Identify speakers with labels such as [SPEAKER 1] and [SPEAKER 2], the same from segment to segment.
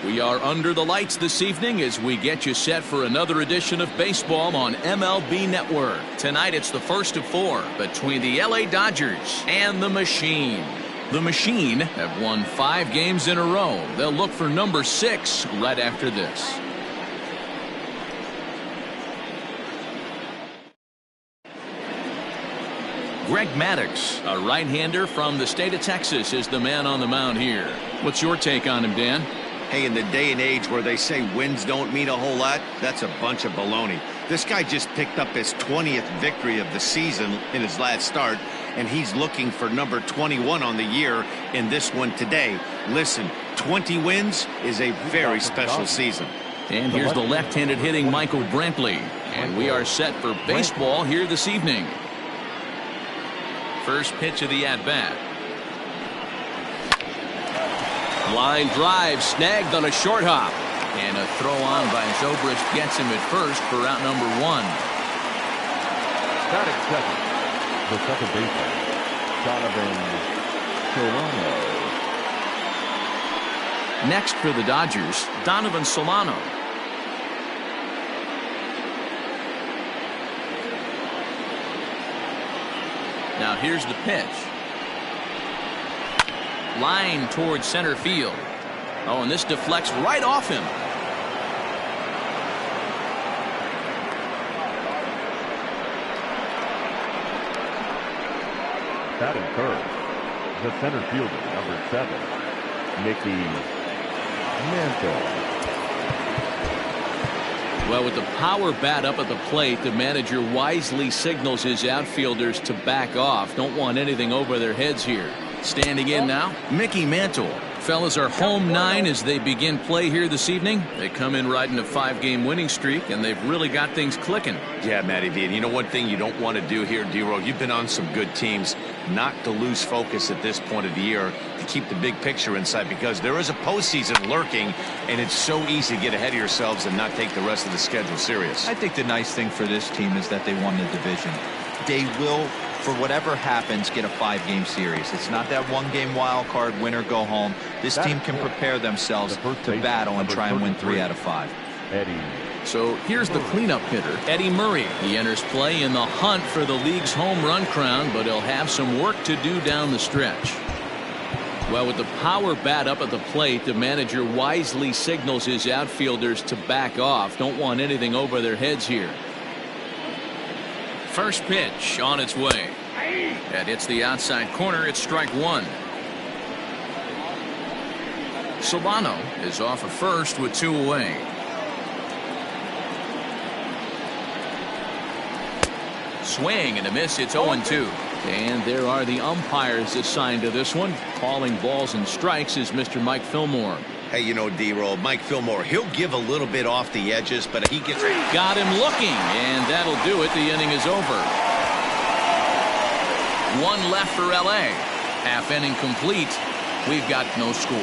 [SPEAKER 1] We are under the lights this evening as we get you set for another edition of baseball on MLB Network. Tonight it's the first of 4 between the LA Dodgers and the Machine. The Machine have won 5 games in a row. They'll look for number 6 right after this. Greg Maddux, a right-hander from the state of Texas, is the man on the mound here. What's your take on him, Dan?
[SPEAKER 2] Hey, in the day and age where they say wins don't mean a whole lot, that's a bunch of baloney. This guy just picked up his 20th victory of the season in his last start, and he's looking for number 21 on the year in this one today. Listen, 20 wins is a very special season.
[SPEAKER 1] And here's the left-handed hitting Michael Brantley. And we are set for baseball here this evening. First pitch of the at-bat. Line drive snagged on a short hop. And a throw on by Zobrist gets him at first for out number 1.
[SPEAKER 3] Starting second, the second baseman, Solano.
[SPEAKER 1] Next for the Dodgers, Donovan Solano. Now here's the pitch. Line towards center field. Oh, and this deflects right off him.
[SPEAKER 3] Batting third, the center fielder, number 7, Mickey Mantle.
[SPEAKER 1] Well, with the power bat up at the plate, the manager wisely signals his outfielders to back off. Don't want anything over their heads here. Standing in now, Mickey Mantle. Fellas are home 9 as they begin play here this evening. They come in riding a 5-game winning streak, and they've really got things clicking.
[SPEAKER 2] Yeah, Matty V. And you know one thing you don't want to do here, D-Row? You've been on some good teams. Not to lose focus at this point of the year, to keep the big picture in sight, because there is a postseason lurking, and it's so easy to get ahead of yourselves and not take the rest of the schedule serious.
[SPEAKER 4] I think the nice thing for this team is that they won the division. They will, for whatever happens, get a 5-game series. It's not that 1-game wild card, win or go home. This team can prepare themselves to battle and try and win 3 out of 5.
[SPEAKER 3] Eddie.
[SPEAKER 1] So here's the cleanup hitter, Eddie Murray. He enters play in the hunt for the league's home run crown, but he'll have some work to do down the stretch. Well, with the power bat up at the plate, the manager wisely signals his outfielders to back off. Don't want anything over their heads here. First pitch on its way. That hits the outside corner. It's strike 1. Solano is off of first with 2 away. Swing and a miss. It's 0-2. And there are the umpires assigned to this one. Calling balls and strikes is Mr. Mike Fillmore.
[SPEAKER 2] Hey, you know, D-Roll, Mike Fillmore, he'll give a little bit off the edges, but he gets...
[SPEAKER 1] Got him looking, and that'll do it. The inning is over. 1 left for LA. Half inning complete. We've got no score.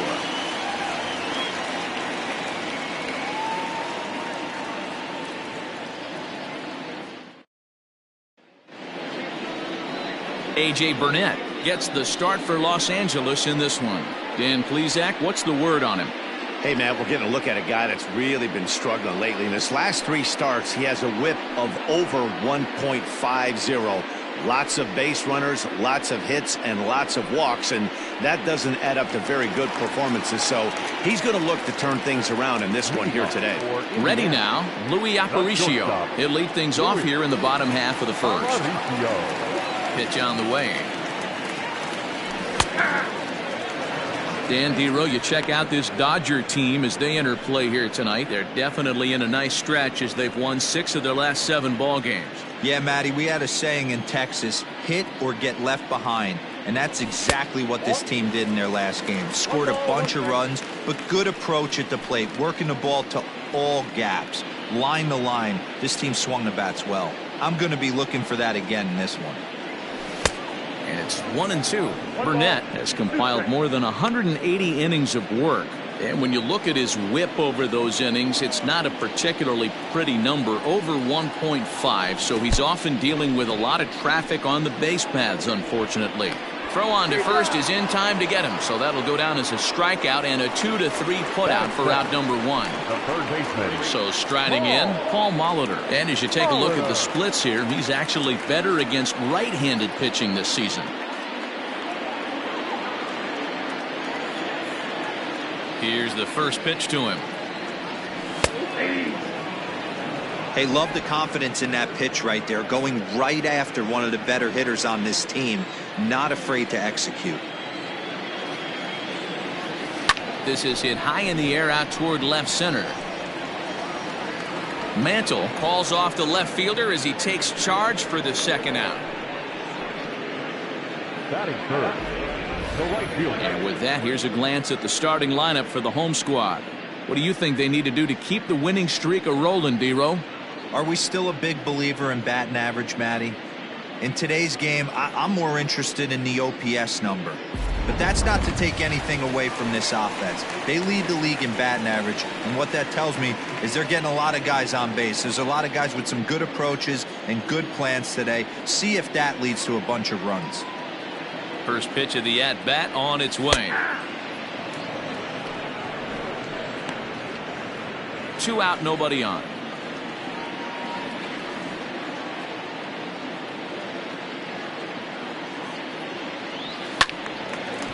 [SPEAKER 1] A.J. Burnett gets the start for Los Angeles in this one. Dan Plesac, what's the word on him?
[SPEAKER 2] Hey, man, we're getting a look at a guy that's really been struggling lately. In his last 3 starts, he has a whip of over 1.50. Lots of base runners, lots of hits, and lots of walks, and that doesn't add up to very good performances. So he's going to look to turn things around in this one here today.
[SPEAKER 1] Ready now, Luis Aparicio. He'll lead things off here in the bottom half of the first. Pitch on the way. Dan D-Row, you check out this Dodger team as they enter play here tonight. They're definitely in a nice stretch as they've won 6 of their last 7 ball games.
[SPEAKER 4] Yeah, Matty, we had a saying in Texas, hit or get left behind. And that's exactly what this team did in their last game. Scored a bunch of runs, but good approach at the plate, working the ball to all gaps. Line the line. This team swung the bats well. I'm going to be looking for that again in this one.
[SPEAKER 1] And it's 1-2. Burnett has compiled more than 180 innings of work. And when you look at his whip over those innings, it's not a particularly pretty number, over 1.5. So he's often dealing with a lot of traffic on the base paths, unfortunately. throw on to first is in time to get him, so that'll go down as a strikeout and a 2-3 putout for out number 1.
[SPEAKER 3] The third baseman.
[SPEAKER 1] So striding in, Paul Molitor. And as you take a look at the splits here, he's actually better against right-handed pitching this season. Here's the first pitch to him.
[SPEAKER 4] Hey, love the confidence in that pitch right there, going right after one of the better hitters on this team, not afraid to execute.
[SPEAKER 1] This is hit high in the air out toward left center. Mantle calls off the left fielder as he takes charge for the second out.
[SPEAKER 3] Batting third, the right fielder.
[SPEAKER 1] And with that, here's a glance at the starting lineup for the home squad. What do you think they need to do to keep the winning streak a-rolling, D-Row?
[SPEAKER 4] Are we still a big believer in batting average, Matty? In today's game, I'm more interested in the OPS number. But that's not to take anything away from this offense. They lead the league in batting average, and what that tells me is they're getting a lot of guys on base. There's a lot of guys with some good approaches and good plans today. See if that leads to a bunch of runs.
[SPEAKER 1] First pitch of the at-bat on its way. 2 out, nobody on.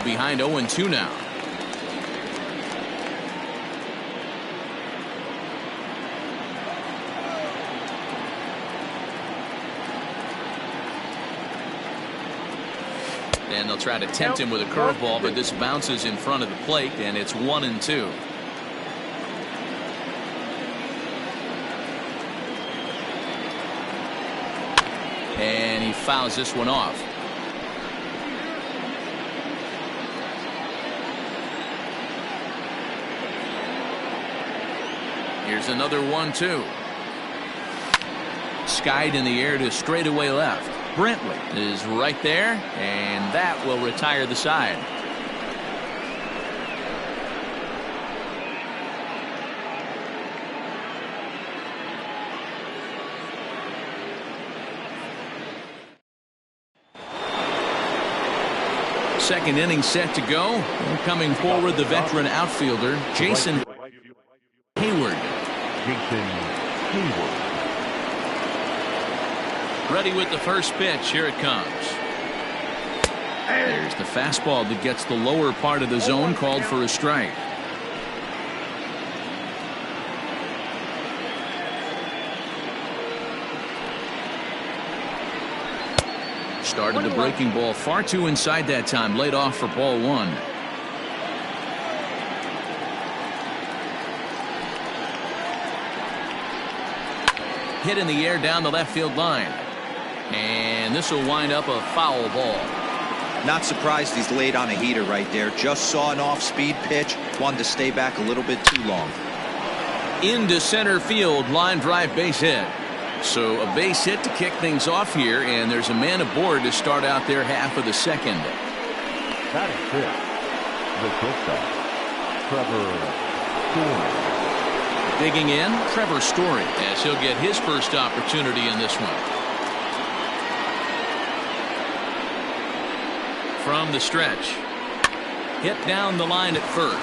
[SPEAKER 1] Behind 0-2 now. And they'll try to tempt him with a curveball, but this bounces in front of the plate, and it's 1-2. And he fouls this one off. Here's another 1-2. Skied in the air to straightaway left. Brantley is right there, and that will retire the side. Second inning set to go. And coming forward, the veteran outfielder, Jason Hayward. Ready with the first pitch. Here it comes. There's the fastball that gets the lower part of the zone, called for a strike. Started the breaking ball far too inside that time. Laid off for ball 1. Hit in the air down the left field line. And this will wind up a foul ball.
[SPEAKER 4] Not surprised he's laid on a heater right there. Just saw an off-speed pitch. Wanted to stay back a little bit too long.
[SPEAKER 1] Into center field. Line drive base hit. So a base hit to kick things off here. And there's a man aboard to start out their half of the second.
[SPEAKER 3] That is it. The shortstop, Trevor Story.
[SPEAKER 1] Digging in, Trevor Story, as he'll get his first opportunity in this one. From the stretch. Hit down the line at first.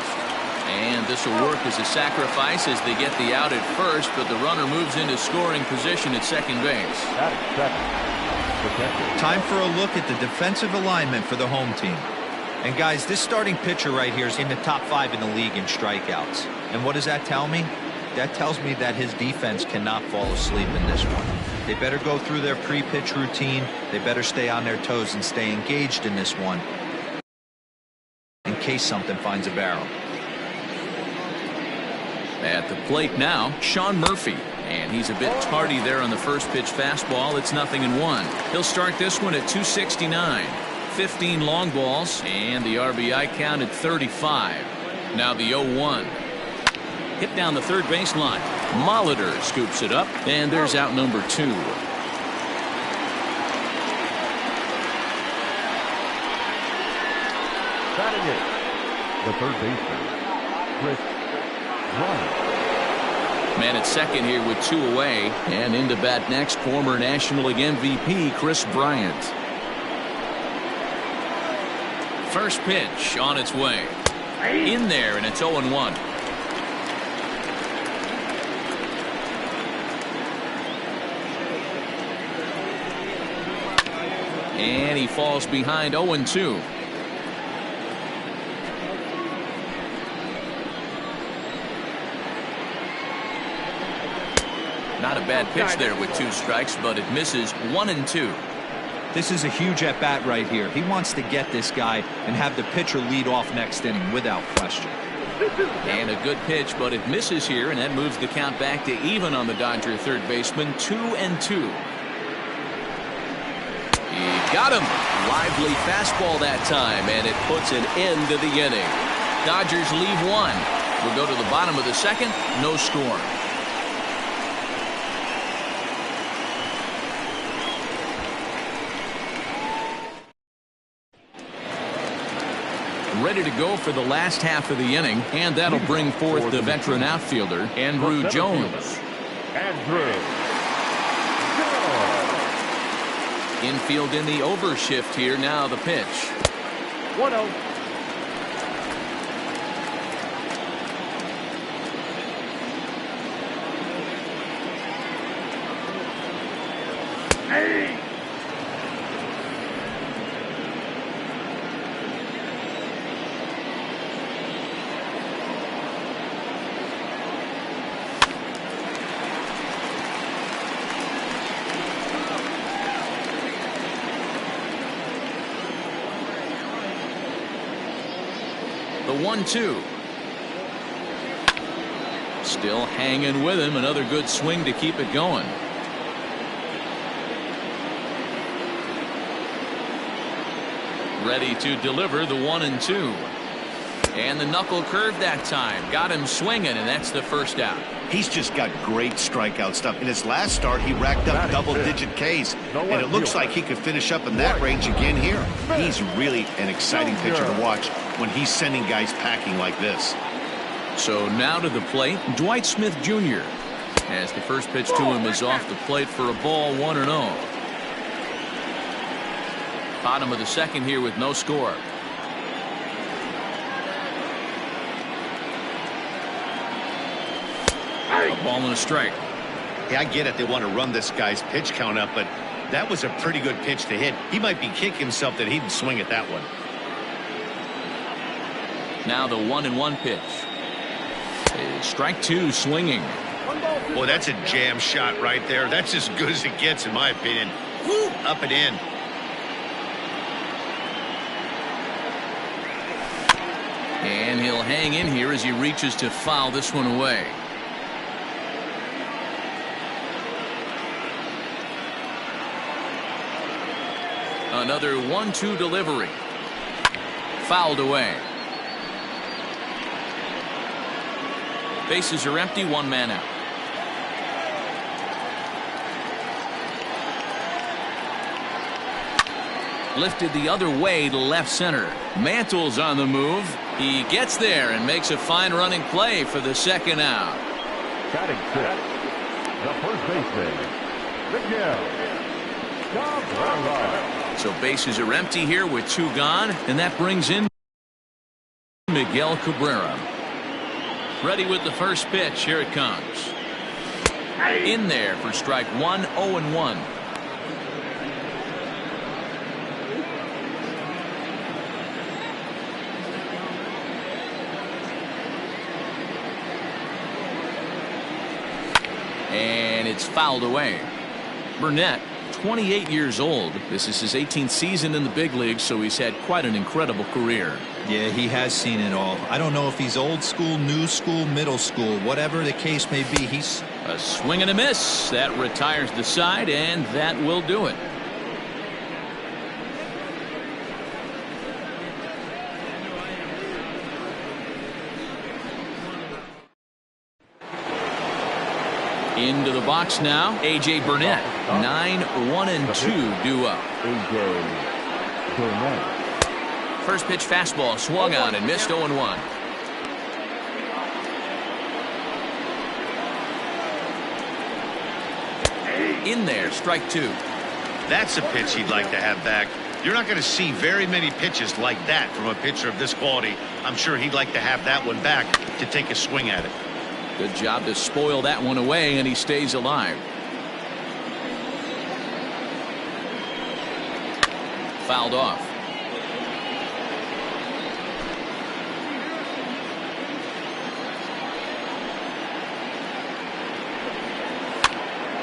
[SPEAKER 1] And this will work as a sacrifice as they get the out at first, but the runner moves into scoring position at second base.
[SPEAKER 3] That is second.
[SPEAKER 4] Time for a look at the defensive alignment for the home team. And guys, this starting pitcher right here is in the top 5 in the league in strikeouts. And what does that tell me? That tells me that his defense cannot fall asleep in this one. They better go through their pre-pitch routine. They better stay on their toes and stay engaged in this one in case something finds a barrel.
[SPEAKER 1] At the plate now, Sean Murphy. And he's a bit tardy there on the first pitch fastball. It's 0-1. He'll start this one at 269. 15 long balls, and the RBI count at 35. Now the 0-1. Hit down the third baseline. Molitor scoops it up, and there's out number 2.
[SPEAKER 3] Batting it, the third baseman, Bryant.
[SPEAKER 1] Man at second here with 2 away, and into bat next, former National League MVP Kris Bryant. First pitch on its way. In there, and it's 0-1. And he falls behind 0-2. Not a bad pitch there with 2 strikes, but it misses. 1-2.
[SPEAKER 4] This is a huge at-bat right here. He wants to get this guy and have the pitcher lead off next inning without question.
[SPEAKER 1] And a good pitch, but it misses here, and that moves the count back to even on the Dodger third baseman. 2-2. He got him. Lively fastball that time, and it puts an end to the inning. Dodgers leave 1. We'll go to the bottom of the second. No score. Ready to go for the last half of the inning, and that'll bring forth the veteran outfielder, Andrew Jones. Infield in the overshift here. Now the pitch.
[SPEAKER 3] 1-0.
[SPEAKER 2] Hey!
[SPEAKER 1] The 1-2. Still hanging with him. Another good swing to keep it going. Ready to deliver the 1-2. And the knuckle curve that time. Got him swinging, and that's the first out.
[SPEAKER 2] He's just got great strikeout stuff. In his last start, he racked up double-digit Ks, and it looks like he could finish up in that range again here. He's really an exciting pitcher to watch when he's sending guys packing like this.
[SPEAKER 1] So now to the plate, Dwight Smith Jr. As the first pitch to him is off the plate for a ball, 1-0. Bottom of the second here with no score. A ball and a strike.
[SPEAKER 2] Yeah, I get it. They want to run this guy's pitch count up, but that was a pretty good pitch to hit. He might be kicking himself that he didn't swing at that one.
[SPEAKER 1] Now the 1-1 pitch. Strike 2 swinging.
[SPEAKER 2] Boy, that's a jam shot right there. That's as good as it gets, in my opinion. Woo, up and in.
[SPEAKER 1] And he'll hang in here as he reaches to foul this one away. Another 1-2 delivery. Fouled away. Bases are empty, 1 man out. Lifted the other way to left center. Mantle's on the move. He gets there and makes a fine running play for the second out.
[SPEAKER 3] Batting 6, the first baseman, Miguel.
[SPEAKER 1] So bases are empty here with 2 gone, and that brings in Miguel Cabrera. Ready with the first pitch. Here it comes. In there for strike 1, 0-1. And it's fouled away. Burnett, 28 years old. This is his 18th season in the big leagues, so he's had quite an incredible career.
[SPEAKER 4] Yeah, he has seen it all. I don't know if he's old school, new school, middle school, whatever the case may be. He's
[SPEAKER 1] a swing and a miss. That retires the side, and that will do it. Into the box now, A.J. Burnett. 9-1-2 due up.
[SPEAKER 3] A.J. Burnett.
[SPEAKER 1] First pitch fastball swung on and missed. 0-1. In there, strike 2.
[SPEAKER 2] That's a pitch he'd like to have back. You're not going to see very many pitches like that from a pitcher of this quality. I'm sure he'd like to have that one back to take a swing at it.
[SPEAKER 1] Good job to spoil that one away, and he stays alive. Fouled off.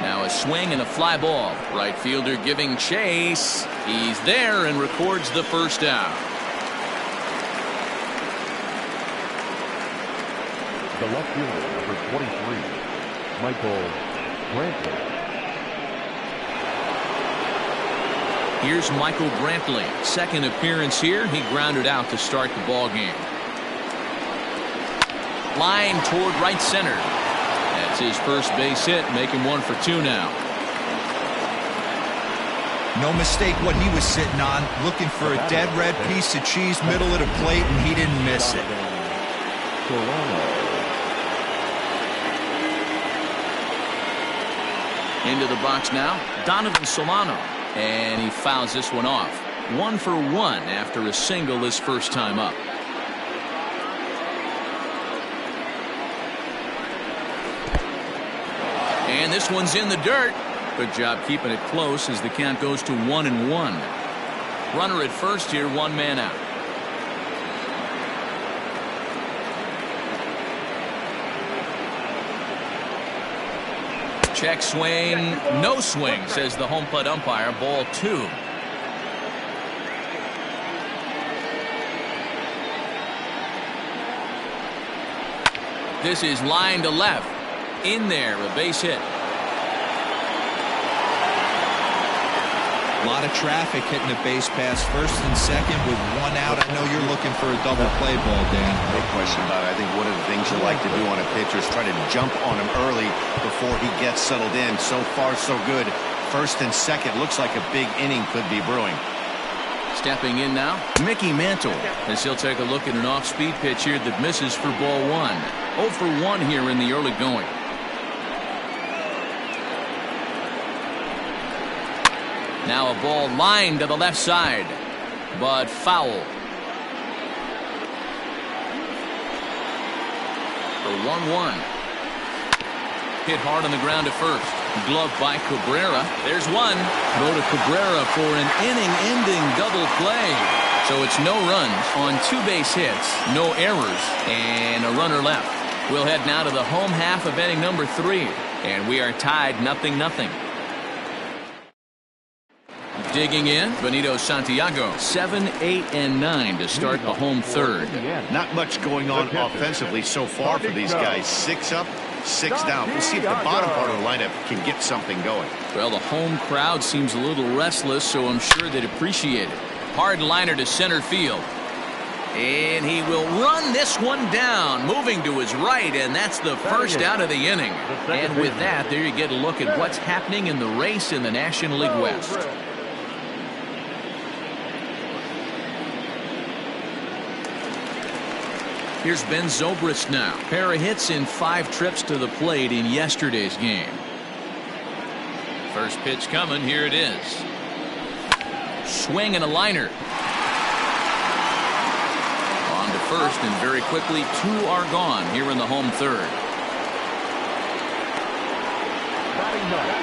[SPEAKER 1] Now a swing and a fly ball. Right fielder giving chase. He's there and records the first down.
[SPEAKER 3] The left fielder, number 23, Michael Brantley.
[SPEAKER 1] Here's Michael Brantley. Second appearance here. He grounded out to start the ball game. Line toward right center. That's his first base hit, making 1 for 2 now.
[SPEAKER 4] No mistake what he was sitting on, looking for a dead red piece of cheese middle of the plate, and he didn't miss it.
[SPEAKER 1] Into the box now, Donovan Solano. And he fouls this one off. 1 for 1 after a single his first time up. And this one's in the dirt. Good job keeping it close as the count goes to 1-1. Runner at first here, 1 man out. Check swing, no swing, says the home plate umpire. Ball 2. This is line to left. In there, a base hit.
[SPEAKER 4] A lot of traffic hitting the base pass first and second with 1 out. I know you're looking for a double play ball, Dan.
[SPEAKER 2] No question about it. I think one of the things you like to do on a pitcher is try to jump on him early before he gets settled in. So far, so good. First and second looks like a big inning could be brewing.
[SPEAKER 1] Stepping in now, Mickey Mantle, as he'll take a look at an off-speed pitch here that misses for ball 1. 0 for 1 here in the early going. Now a ball lined to the left side, but foul. For 1-1. Hit hard on the ground at first. Glove by Cabrera. There's one. Throw to Cabrera for an inning-ending double play. So it's no runs on 2 base hits, no errors, and a runner left. We'll head now to the home half of inning number 3, and we are tied 0-0. Digging in, Benito Santiago. 7, 8, and 9 to start the home third.
[SPEAKER 2] Not much going on offensively so far for these guys. 6 up, 6 down. We'll see if the bottom part of the lineup can get something going.
[SPEAKER 1] Well, the home crowd seems a little restless, so I'm sure they'd appreciate it. Hard liner to center field. And he will run this one down, moving to his right, and that's the first out of the inning. And with that, there you get a look at what's happening in the race in the National League West. Here's Ben Zobrist now. Pair of hits in 5 trips to the plate in yesterday's game. First pitch coming. Here it is. Swing and a liner. On to first, and very quickly 2 are gone here in the home third.
[SPEAKER 3] Batting ninth,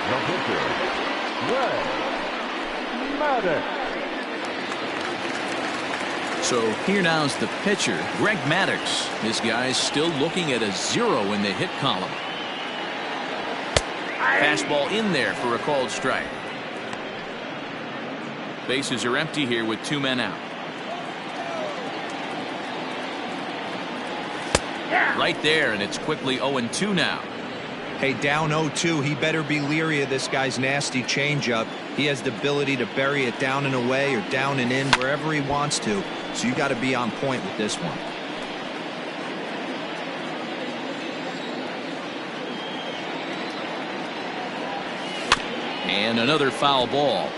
[SPEAKER 3] the pitcher, Maddox.
[SPEAKER 1] So here now's the pitcher, Greg Maddox. This guy's still looking at a 0 in the hit column. Fastball in there for a called strike. Bases are empty here with 2 men out. Right there, and it's quickly 0-2 now.
[SPEAKER 4] Hey, down 0-2, he better be leery of this guy's nasty changeup. He has the ability to bury it down and away or down and in wherever he wants to. So you got to be on point with this one.
[SPEAKER 1] And another foul ball.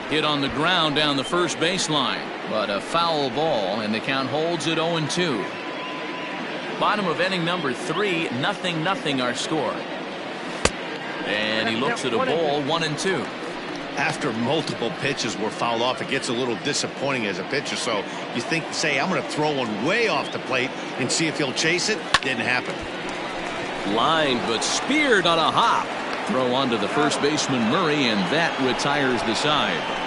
[SPEAKER 1] Hit on the ground down the first baseline, but a foul ball, and the count holds at 0-2. Bottom of inning number 3, 0-0 our score. And he looks at a ball, 1-2.
[SPEAKER 2] After multiple pitches were fouled off, it gets a little disappointing as a pitcher. So you think, say, I'm going to throw one way off the plate and see if he'll chase it. Didn't happen.
[SPEAKER 1] Line, but speared on a hop. Throw onto the first baseman Murray, and that retires the side.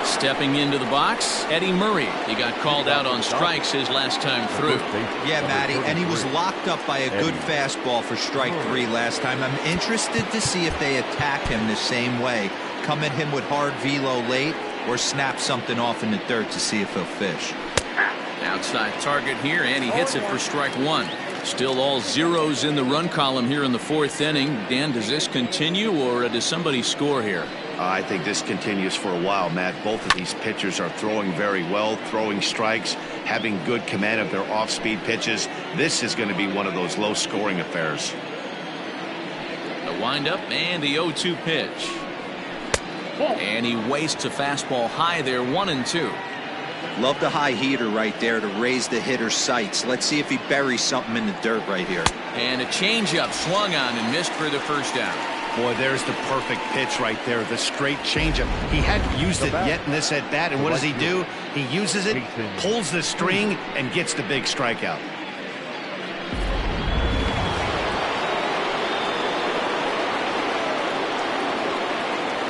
[SPEAKER 1] Stepping into the box, Eddie Murray. He got called out on strikes his last time through.
[SPEAKER 4] Yeah, Matty, and he was locked up by a good fastball for strike 3 last time. I'm interested to see if they attack him the same way. Come at him with hard velo late or snap something off in the dirt to see if he'll fish.
[SPEAKER 1] Outside target here, and he hits it for strike 1. Still all zeros in the run column here in the 4th inning. Dan, does this continue, or does somebody score here?
[SPEAKER 2] I think this continues for a while, Matt. Both of these pitchers are throwing very well, throwing strikes, having good command of their off-speed pitches. This is going to be one of those low-scoring affairs.
[SPEAKER 1] The windup and the 0-2 pitch. And he wastes a fastball high there, 1-2.
[SPEAKER 4] Love the high heater right there to raise the hitter's sights. Let's see if he buries something in the dirt right here.
[SPEAKER 1] And a changeup swung on and missed for the first down.
[SPEAKER 2] Boy, there's the perfect pitch right there, the straight changeup. He hadn't used it yet in this at-bat, and what does he do? He uses it, pulls the string, and gets the big strikeout.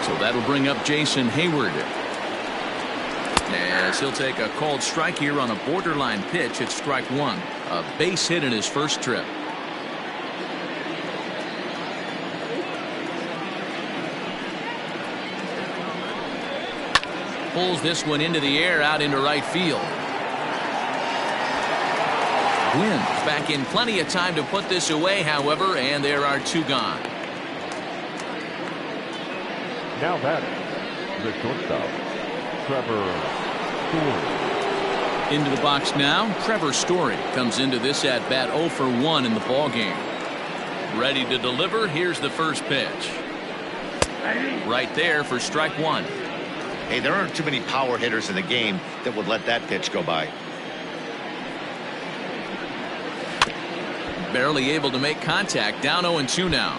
[SPEAKER 1] So that'll bring up Jason Hayward. As he'll take a called strike here on a borderline pitch at strike 1. A base hit in his first trip. Pulls this one into the air out into right field. Gwynn back in plenty of time to put this away, however, and there are 2 gone.
[SPEAKER 3] Now Maddox, the shortstop, Story.
[SPEAKER 1] Into the box now, Trevor Story comes into this at-bat 0 for 1 in the ballgame. Ready to deliver, here's the first pitch. Right there for strike 1.
[SPEAKER 2] Hey, there aren't too many power hitters in the game that would let that pitch go by.
[SPEAKER 1] Barely able to make contact, down 0-2 now.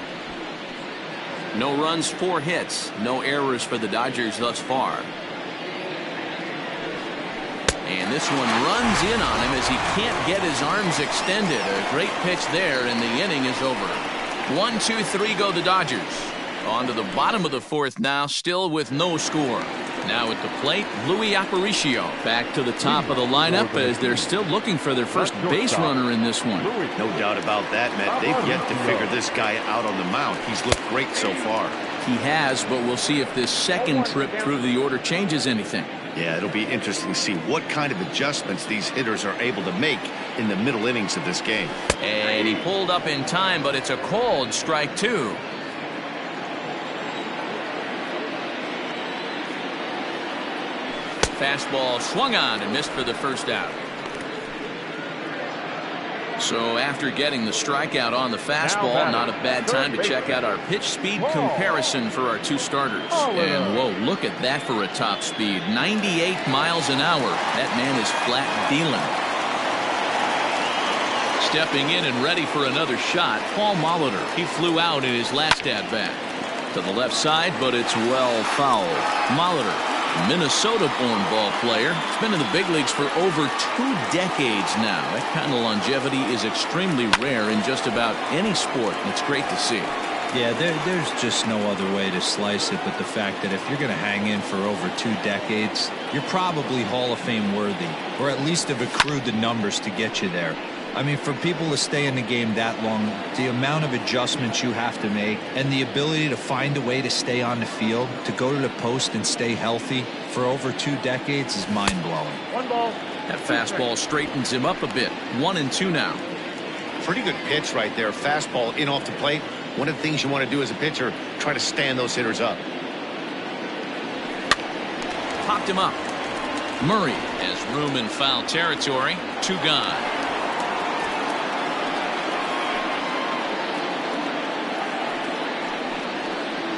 [SPEAKER 1] No runs, 4 hits, no errors for the Dodgers thus far. And this one runs in on him as he can't get his arms extended. A great pitch there, and the inning is over. 1, 2, 3 go the Dodgers. On to the bottom of the 4th now, still with no score. Now at the plate, Luis Aparicio back to the top of the lineup as they're still looking for their first base runner in this one.
[SPEAKER 2] No doubt about that, Matt. They've yet to figure this guy out on the mound. He's looked great so far.
[SPEAKER 1] He has, but we'll see if this second trip through the order changes anything.
[SPEAKER 2] Yeah, it'll be interesting to see what kind of adjustments these hitters are able to make in the middle innings of this game.
[SPEAKER 1] And he pulled up in time, but it's a called strike 2. Fastball swung on and missed for the first out. So after getting the strikeout on the fastball, not a bad time to check out our pitch speed comparison for our 2 starters. And whoa, look at that for a top speed. 98 miles an hour. That man is flat dealing. Stepping in and ready for another shot, Paul Molitor. He flew out in his last at-bat. To the left side, but it's well fouled. Molitor, Minnesota-born ball player. He's been in the big leagues for over 2 decades now. That kind of longevity is extremely rare in just about any sport. It's great to see.
[SPEAKER 4] Yeah, there's just no other way to slice it but the fact that if you're going to hang in for over 2 decades, you're probably Hall of Fame worthy, or at least have accrued the numbers to get you there. I mean, for people to stay in the game that long, the amount of adjustments you have to make and the ability to find a way to stay on the field, to go to the post and stay healthy for over 2 decades is mind-blowing.
[SPEAKER 3] 1 ball.
[SPEAKER 1] That fastball straightens him up a bit. 1-2 now.
[SPEAKER 2] Pretty good pitch right there. Fastball in off the plate. One of the things you want to do as a pitcher, try to stand those hitters up.
[SPEAKER 1] Popped him up. Murray has room in foul territory. 2 gone.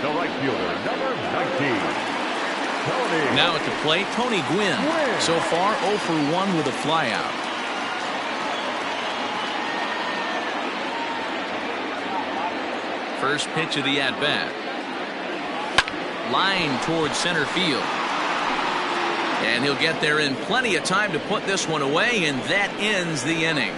[SPEAKER 3] The right fielder, number 19.
[SPEAKER 1] Now at the plate, Tony Gwynn. So far 0 for 1 with a flyout. First pitch of the at-bat. Line towards center field. And he'll get there in plenty of time to put this one away, and that ends the inning.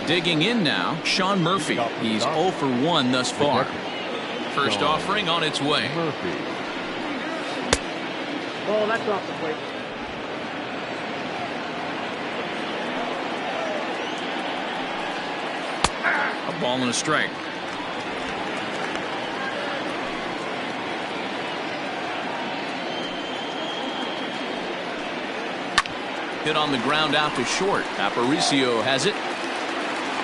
[SPEAKER 1] Digging in now, Sean Murphy. He's 0 for 1 thus far. First offering on its way.
[SPEAKER 5] Oh, that's off the plate.
[SPEAKER 1] A ball and a strike. Hit on the ground out to short. Aparicio has it.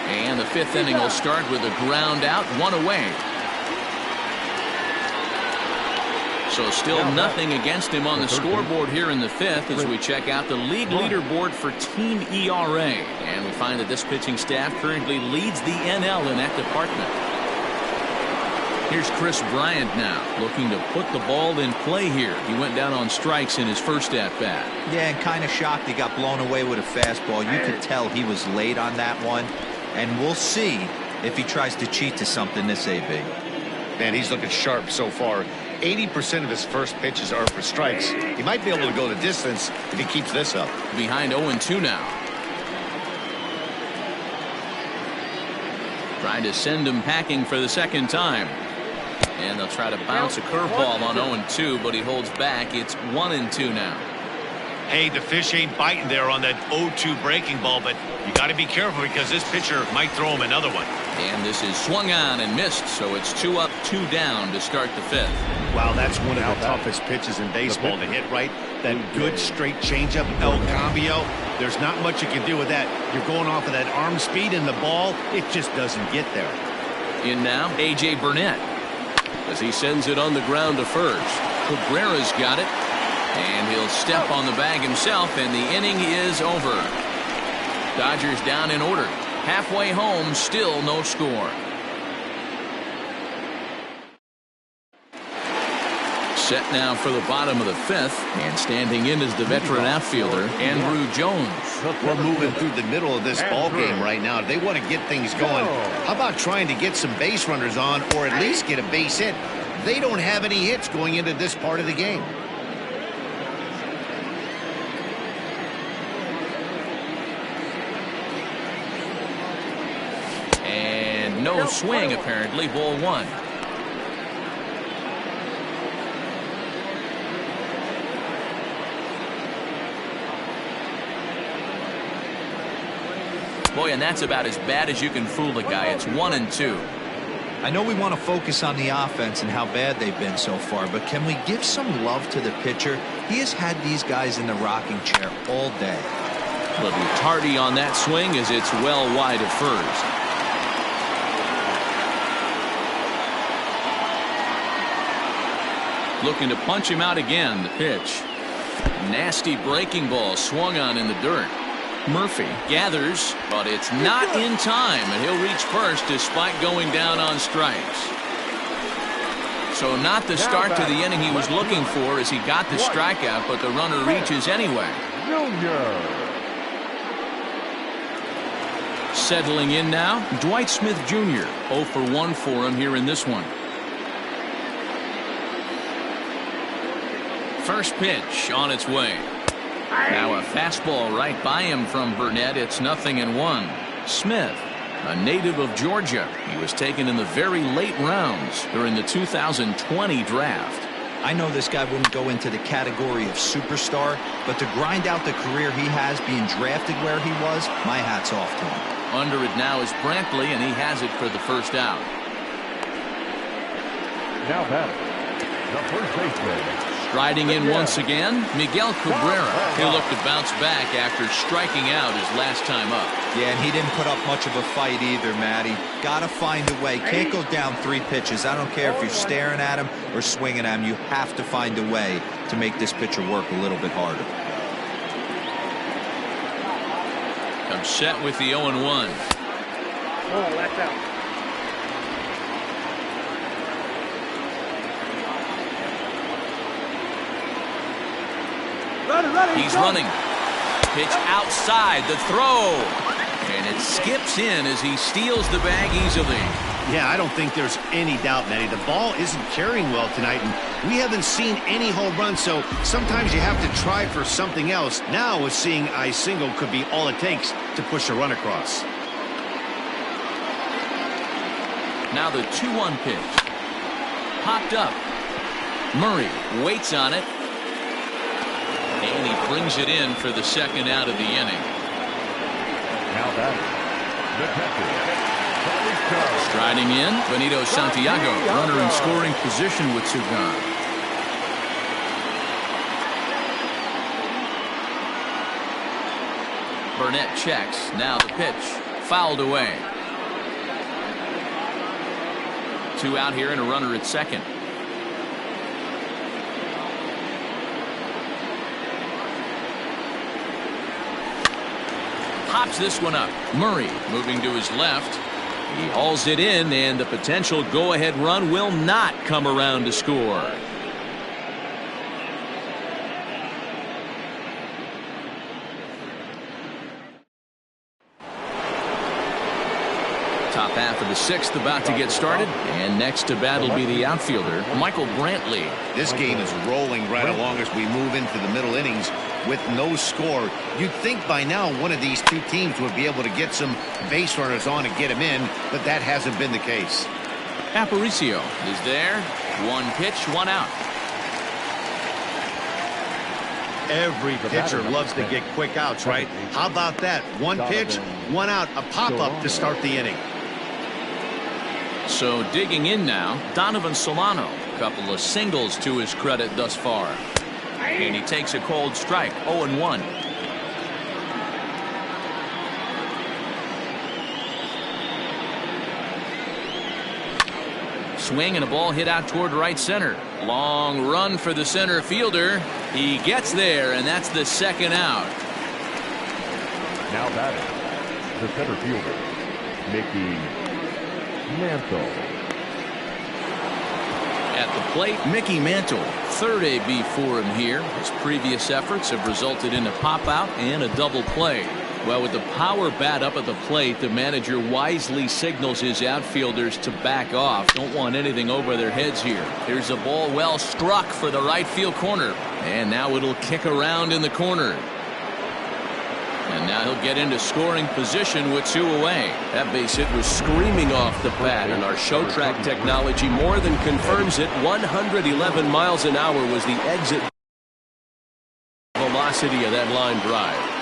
[SPEAKER 1] And the 5th inning will start with a ground out, 1 away. So still nothing against him on the scoreboard here in the 5th as we check out the league leaderboard for team ERA. And we find that this pitching staff currently leads the NL in that department. Here's Chris Bryant now looking to put the ball in play here. He went down on strikes in his first at-bat.
[SPEAKER 4] Yeah, and kind of shocked he got blown away with a fastball. You could tell he was late on that one. And we'll see if he tries to cheat to something this AB.
[SPEAKER 2] Man, he's looking sharp so far. 80% of his first pitches are for strikes. He might be able to go the distance if he keeps this up.
[SPEAKER 1] Behind 0-2 now. Trying to send him packing for the second time. And they'll try to bounce a curveball on 0-2, but he holds back. It's 1-2 now.
[SPEAKER 2] Hey, the fish ain't biting there on that 0-2 breaking ball, but you got to be careful because this pitcher might throw him another one.
[SPEAKER 1] And this is swung on and missed, so it's 2 up, 2 down to start the 5th.
[SPEAKER 2] Wow, that's one of the toughest pitches in baseball to hit right. That good straight changeup, El Cambio. There's not much you can do with that. You're going off of that arm speed, and the ball, it just doesn't get there.
[SPEAKER 1] In now, A.J. Burnett as he sends it on the ground to first. Cabrera's got it. And he'll step on the bag himself, and the inning is over. Dodgers down in order. Halfway home, still no score. Set now for the bottom of the 5th, and standing in is the veteran outfielder, Andrew Jones.
[SPEAKER 2] We're moving through the middle of this ball game right now. If they want to get things going, how about trying to get some base runners on, or at least get a base hit? They don't have any hits going into this part of the game.
[SPEAKER 1] No swing, apparently. Ball 1. Boy, and that's about as bad as you can fool a guy. It's 1-2.
[SPEAKER 4] I know we want to focus on the offense and how bad they've been so far, but can we give some love to the pitcher? He has had these guys in the rocking chair all day.
[SPEAKER 1] A little tardy on that swing as it's well wide of first. Looking to punch him out again. The pitch. Nasty breaking ball swung on in the dirt. Murphy gathers, but it's not in time, and he'll reach first despite going down on strikes. So not the start to the inning he was looking for as he got the strikeout, but the runner reaches anyway. Settling in now, Dwight Smith Jr. 0 for 1 for him here in this one. First pitch on its way. Now a fastball right by him from Burnett. It's 0-1. Smith, a native of Georgia. He was taken in the very late rounds during the 2020 draft.
[SPEAKER 4] I know this guy wouldn't go into the category of superstar, but to grind out the career he has being drafted where he was, my hat's off to him.
[SPEAKER 1] Under it now is Brantley, and he has it for the first out.
[SPEAKER 3] Now Maddox, the first baseman.
[SPEAKER 1] Striding in once again, Miguel Cabrera. He'll look to bounce back after striking out his last time up.
[SPEAKER 4] Yeah, and he didn't put up much of a fight either, Matty. Gotta find a way. Can't go down 3 pitches. I don't care if you're staring at him or swinging at him. You have to find a way to make this pitcher work a little bit harder.
[SPEAKER 1] Upset with the 0-1.
[SPEAKER 5] Oh, that's out.
[SPEAKER 1] He's running. Pitch outside the throw. And it skips in as he steals the bag easily.
[SPEAKER 2] Yeah, I don't think there's any doubt, Matty. The ball isn't carrying well tonight, and we haven't seen any home runs, so sometimes you have to try for something else. Now, with seeing I single could be all it takes to push a run across.
[SPEAKER 1] Now the 2-1 pitch. Popped up. Murray waits on it. And he brings it in for the second out of the inning.
[SPEAKER 3] Now Maddox, the catcher.
[SPEAKER 1] Striding in, Benito Santiago, runner in scoring position with two gone. Burnett checks. Now the pitch. Fouled away. 2 out here and a runner at second. Pops this one up. Murray moving to his left. He hauls it in, and the potential go-ahead run will not come around to score. Top half of the 6th about to get started, and next to bat will be the outfielder, Michael Brantley.
[SPEAKER 2] This game is rolling right along as we move into the middle innings with no score. You'd think by now one of these two teams would be able to get some base runners on and get them in, but that hasn't been the case.
[SPEAKER 1] Aparicio is there. 1 pitch, 1 out.
[SPEAKER 2] Every pitcher loves to get quick outs, right? How about that? 1 pitch, 1 out, a pop-up to start the inning.
[SPEAKER 1] So digging in now, Donovan Solano. Couple of singles to his credit thus far. And he takes a cold strike, 0-1. Swing and a ball hit out toward right center. Long run for the center fielder. He gets there, and that's the second out.
[SPEAKER 3] Now Maddox, the center fielder, Mickey Mantle.
[SPEAKER 1] At the plate, Mickey Mantle. 3rd AB for him here. His previous efforts have resulted in a pop-out and a double play. Well, with the power bat up at the plate, the manager wisely signals his outfielders to back off. Don't want anything over their heads here. Here's a ball well struck for the right field corner. And now it'll kick around in the corner. And now he'll get into scoring position with 2 away. That base hit was screaming off the bat, and our show track technology more than confirms it. 111 miles an hour was the exit velocity of that line drive.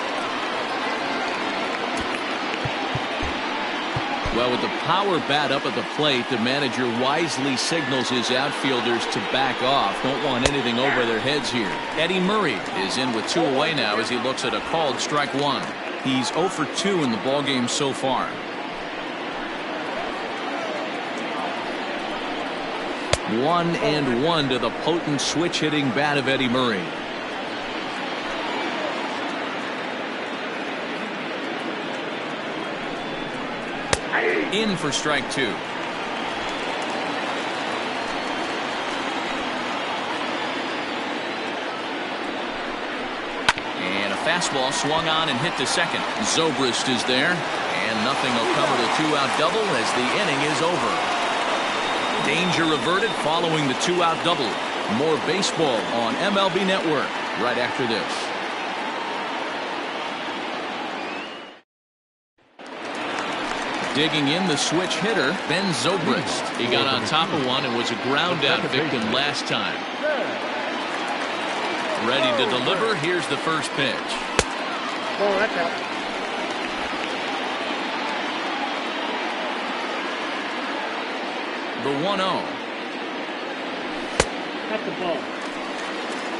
[SPEAKER 1] Well, with the power bat up at the plate, the manager wisely signals his outfielders to back off. Don't want anything over their heads here. Eddie Murray is in with 2 away now as he looks at a called strike 1. He's 0 for 2 in the ballgame so far. 1-1 to the potent switch-hitting bat of Eddie Murray. In for strike 2. And a fastball swung on and hit to second. Zobrist is there, and nothing will cover the 2-out double as the inning is over. Danger averted following the 2-out double. More baseball on MLB Network right after this. Digging in, the switch hitter, Ben Zobrist. He got on top of one and was a ground out victim last time. Ready to deliver. Here's the first pitch.
[SPEAKER 5] Oh, that's out.
[SPEAKER 1] The 1-0.
[SPEAKER 5] That's the ball.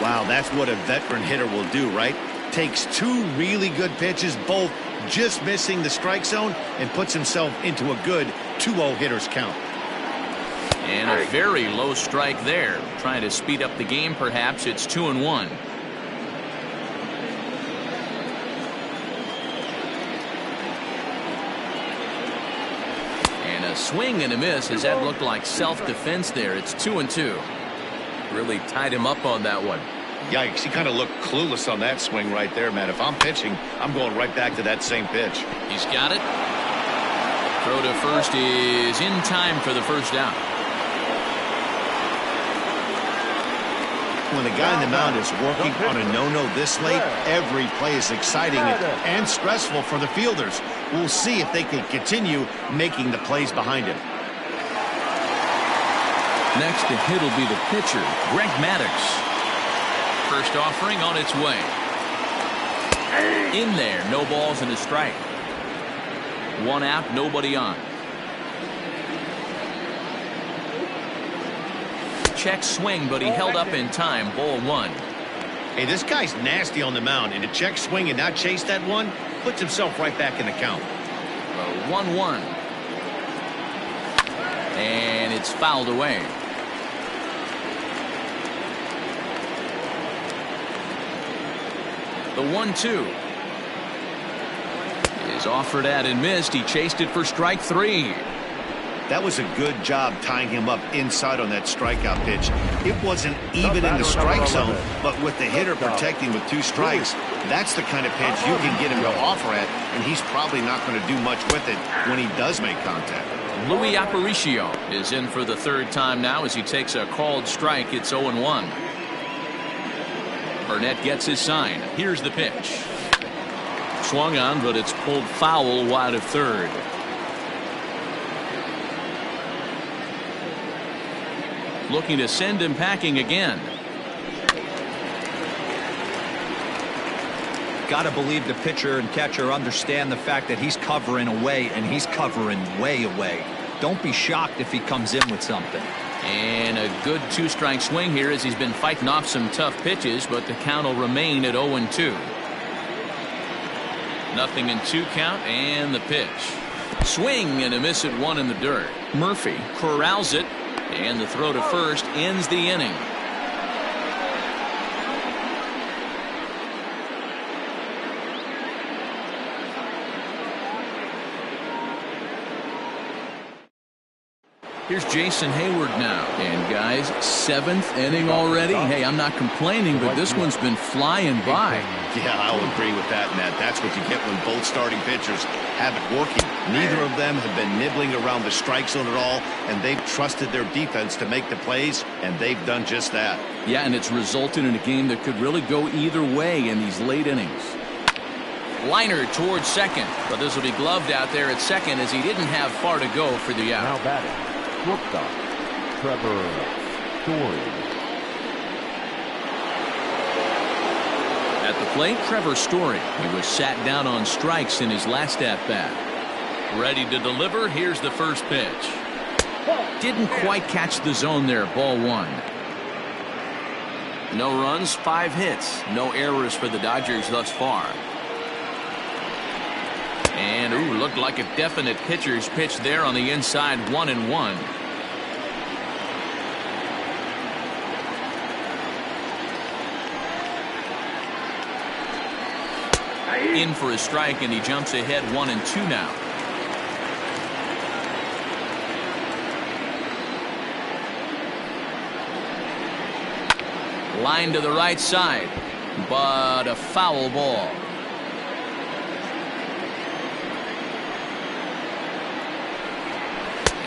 [SPEAKER 2] Wow, that's what a veteran hitter will do, right? Takes 2 really good pitches, both just missing the strike zone, and puts himself into a good 2-0 hitter's count.
[SPEAKER 1] And a very low strike there. Trying to speed up the game, perhaps. It's 2-1. swing and a miss as that looked like self-defense there. It's 2-2. Really tied him up on that one.
[SPEAKER 2] Yikes, he kind of looked clueless on that swing right there, man. If I'm pitching, I'm going right back to that same pitch.
[SPEAKER 1] He's got it. Throw to first is in time for the first down.
[SPEAKER 2] When the guy in the mound is working on a no-no this late, every play is exciting and stressful for the fielders. We'll see if they can continue making the plays behind him.
[SPEAKER 1] Next to hit will be the pitcher, Maddox. First offering on its way. In there, no balls and a strike. One out, nobody on. Check swing, but he held up in time. Ball one.
[SPEAKER 2] Hey, this guy's nasty on the mound, and to check swing and not chase that one puts himself right back in the count.
[SPEAKER 1] 1-1. And it's fouled away. The 1-2 is offered at and missed. He chased it for strike three.
[SPEAKER 2] That was a good job tying him up inside on that strikeout pitch. It wasn't even in the strike zone, but with the hitter protecting with two strikes, that's the kind of pitch you can get him to offer at, and he's probably not going to do much with it when he does make contact.
[SPEAKER 1] Luis Aparicio is in for the third time now as he takes a called strike. It's 0-1. Burnett gets his sign. Here's the pitch. Swung on, but it's pulled foul wide of third. Looking to send him packing again.
[SPEAKER 4] Got to believe the pitcher and catcher understand the fact that he's covering away, and he's covering way away. Don't be shocked if he comes in with something.
[SPEAKER 1] And a good two-strike swing here as he's been fighting off some tough pitches, but the count will remain at 0-2. Nothing in 2 count, and the pitch. Swing and a miss at 1 in the dirt. Murphy corrals it, and the throw to first ends the inning. Here's Jason Hayward now. And guys, 7th inning already. Hey, I'm not complaining, but this one's been flying by.
[SPEAKER 2] Yeah, I'll agree with that, Matt. That's what you get when both starting pitchers have it working. Neither of them have been nibbling around the strike zone at all, and they've trusted their defense to make the plays, and they've done just that.
[SPEAKER 1] Yeah, and it's resulted in a game that could really go either way in these late innings. Liner towards second, but this will be gloved out there at second as he didn't have far to go for the out.
[SPEAKER 3] Now batting, shortstop, Trevor Story.
[SPEAKER 1] At the plate, Trevor Story. He was sat down on strikes in his last at-bat. Ready to deliver. Here's the first pitch. Didn't quite catch the zone there. Ball one. No runs, 5 hits. No errors for the Dodgers thus far. And, ooh, looked like a definite pitcher's pitch there on the inside. 1-1. In for a strike, and he jumps ahead 1-2 now. Line to the right side, but a foul ball.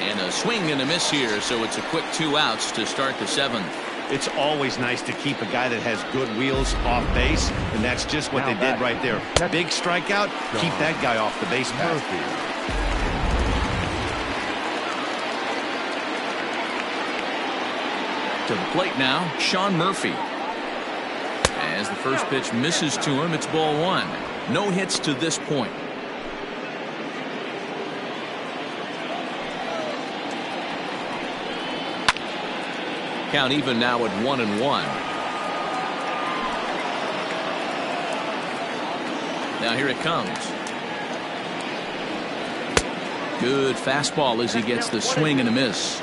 [SPEAKER 1] And a swing and a miss here, so it's a quick 2 outs to start the 7th.
[SPEAKER 2] It's always nice to keep a guy that has good wheels off base, and that's just what they did right there. Big strikeout, keep that guy off the base path.
[SPEAKER 1] To the plate now, Sean Murphy. As the first pitch misses to him, it's ball one. No hits to this point. Count even now at 1-1. Now here it comes. Good fastball as he gets the swing and a miss.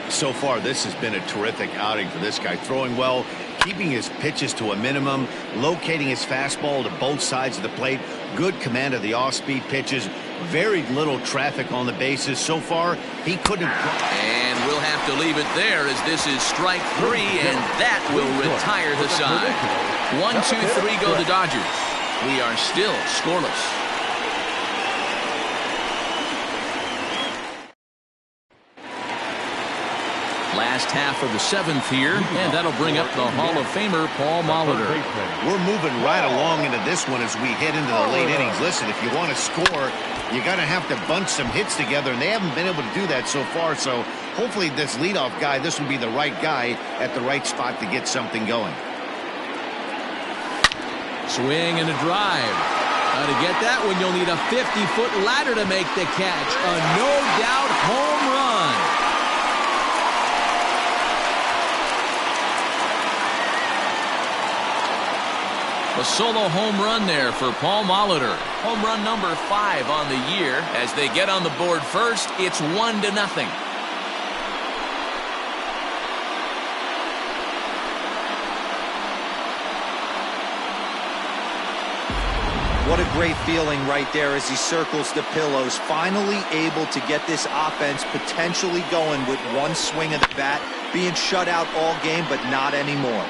[SPEAKER 2] So far, this has been a terrific outing for this guy. Throwing well, keeping his pitches to a minimum, locating his fastball to both sides of the plate, good command of the off-speed pitches, Very little traffic on the bases so far. He couldn't.
[SPEAKER 1] And we'll have to leave it there as this is strike 3, and that will retire the side. 1, 2, 3 go the Dodgers. We are still scoreless. Last half of the 7th here, and that'll bring up the Hall of Famer Paul Molitor.
[SPEAKER 2] We're moving right along into this one as we head into the late innings. Listen, if you want to score, you got to have to bunch some hits together, and they haven't been able to do that so far. So hopefully this leadoff guy, this will be the right guy at the right spot to get something going. Swing and a drive. Now to get that one, you'll need a 50-foot ladder to make the catch. A no-doubt home run. A solo home run there for Paul Molitor. Home run number 5 on the year. As they get on the board first, it's 1-0.
[SPEAKER 4] What a great feeling right there as he circles the pillows. Finally able to get this offense potentially going with one swing of the bat. Being shut out all game, but not anymore.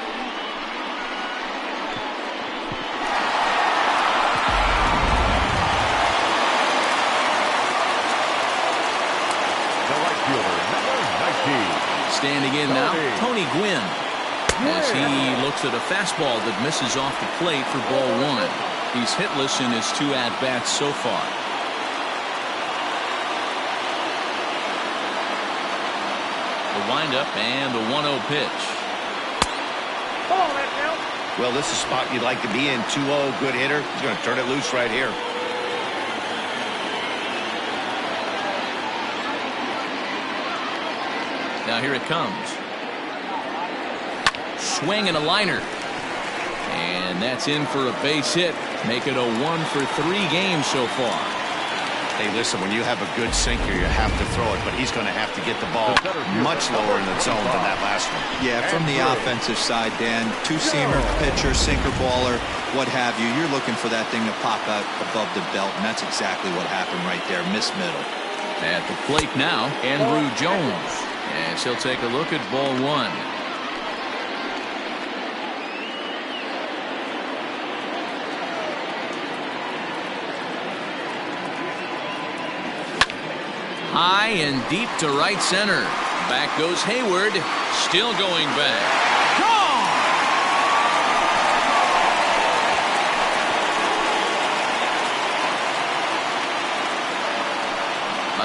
[SPEAKER 1] Standing in now, Tony Gwynn, as he looks at a fastball that misses off the plate for ball 1. He's hitless in his 2 at-bats so far. The windup and the 1-0 pitch.
[SPEAKER 2] Well, this is a spot you'd like to be in. 2-0, good hitter. He's going to turn it loose right here.
[SPEAKER 1] Now here it comes. Swing and a liner. And that's in for a base hit. Make it a 1-for-3 game so far.
[SPEAKER 2] Hey, listen, when you have a good sinker, you have to throw it, but he's going to have to get the ball much lower in the zone than that last one.
[SPEAKER 4] Yeah, from the offensive side, Dan, 2-seamer, pitcher, sinker baller, what have you. You're looking for that thing to pop out above the belt, and that's exactly what happened right there. Miss middle.
[SPEAKER 1] At the plate now, Andrew Jones. As he'll take a look at ball 1. High and deep to right center. Back goes Hayward. Still going back. Gone!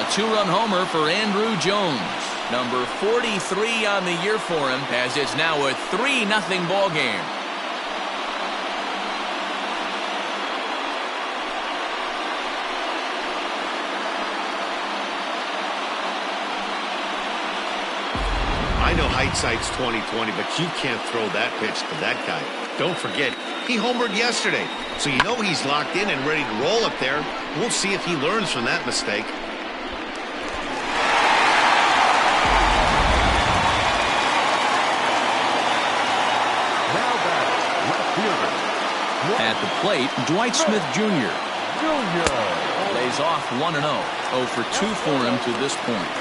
[SPEAKER 1] A 2-run homer for Andrew Jones. Number 43 on the year for him, as it's now a 3-0 ball game.
[SPEAKER 2] I know hindsight's 20/20, but you can't throw that pitch to that guy. Don't forget, he homered yesterday, so you know he's locked in and ready to roll up there. We'll see if he learns from that mistake.
[SPEAKER 1] At the plate, Dwight Smith Jr. lays off 1-0. 0 for 2 for him to this point.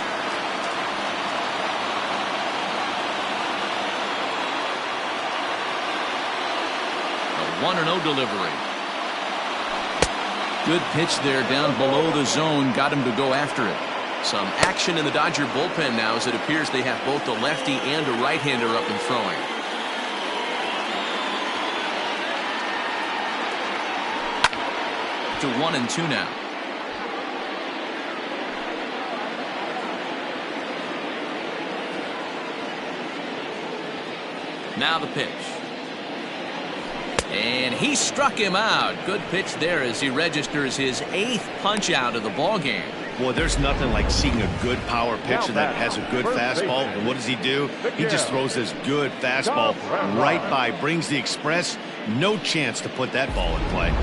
[SPEAKER 1] A 1-0 delivery. Good pitch there down below the zone. Got him to go after it. Some action in the Dodger bullpen now as it appears they have both a lefty and a right-hander up and throwing. To 1-2 now. Now the pitch. And he struck him out. Good pitch there as he registers his 8th punch out of the ball game.
[SPEAKER 2] Boy, there's nothing like seeing a good power pitcher that has a good fastball. And what does he do? He just throws this good fastball right by, brings the express. No chance to put that ball in play.